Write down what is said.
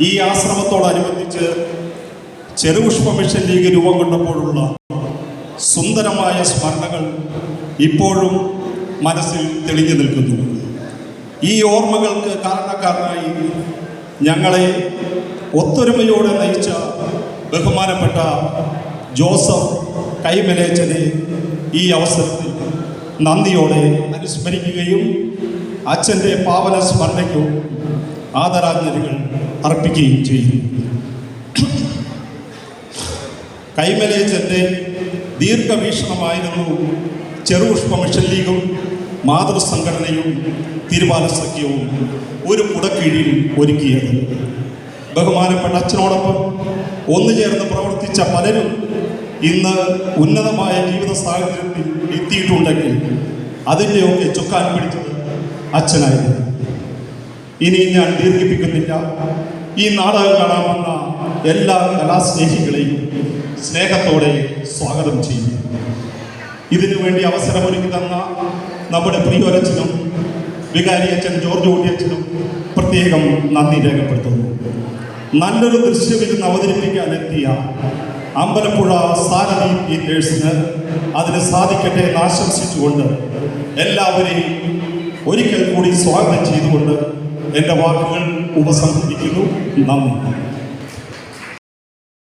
ഈ ആശ്രമത്തോടനുബന്ധിച്ച് Cherupushpa mission league രൂപം കൊണ്ടപ്പോഴുള്ള സുന്ദരമായ സ്മരണകൾ ഇപ്പോഴും മനസ്സിൽ തെളിഞ്ഞു നിൽക്കുന്നു. ഈ ഓർമ്മകൾക്ക് കാരണക്കാരനായി ഞങ്ങളെ ഒത്തൊരുമയോടെ നയിച്ച ബഹുമാനപ്പെട്ട ജോസഫ് കൈമലേച്ചനെ ഈ അവസരത്തിൽ നന്ദിയോടെ അനുസ്മരിക്കുകയും അച്ഛൻ്റെ പാവന സ്മരണയ്ക്ക് ആദരാഞ്ജലികൾ അർപ്പിക്കുകയും ചെയ്യും. കൈമലേച്ചൻ്റെ ദീർഘവീക്ഷണമായിരുന്നു ചെറുപുഷ്പ മിഷൻ ലീഗും മാതൃസംഘടനയും തിരുവാല സഖ്യവും ഒരു കുടക്കീഴിൽ ഒരുക്കിയത്. ബഹുമാനപ്പെട്ട അച്ഛനോടൊപ്പം ഒന്നുചേർന്ന് പ്രവർത്തിച്ച പലരും ഇന്ന് ഉന്നതമായ ജീവിത സാഹചര്യത്തിൽ എത്തിയിട്ടുണ്ടെങ്കിൽ അതിൻ്റെയൊക്കെ ചുക്കാൻ പിടിച്ചത് അച്ഛനായിരുന്നു. ഇനി ഞാൻ ദീർഘിപ്പിക്കുന്നില്ല. ഈ നാടകം കാണാമെന്ന എല്ലാ കലാസ്നേഹികളെയും സ്നേഹത്തോടെ സ്വാഗതം ചെയ്യും. ഇതിനു വേണ്ടി അവസരമൊരുക്കി തന്ന നമ്മുടെ പ്രിയോരച്ഛനും വികാരി അച്ഛൻ ജോർജ് കുട്ടിയച്ഛനും പ്രത്യേകം നന്ദി രേഖപ്പെടുത്തുന്നു. നല്ലൊരു ദൃശ്യവിരുന്ന് അവതരിപ്പിക്കാനെത്തിയ അമ്പലപ്പുഴ സാരഥി ടീച്ചേഴ്സിന് അതിന് സാധിക്കട്ടെ എന്ന് ആശംസിച്ചുകൊണ്ട് എല്ലാവരെയും ഒരിക്കൽ കൂടി സ്വാഗതം ചെയ്തുകൊണ്ട് എൻ്റെ വാക്കുകൾ ഉപസംഹരിക്കുന്നു. നന്ദി.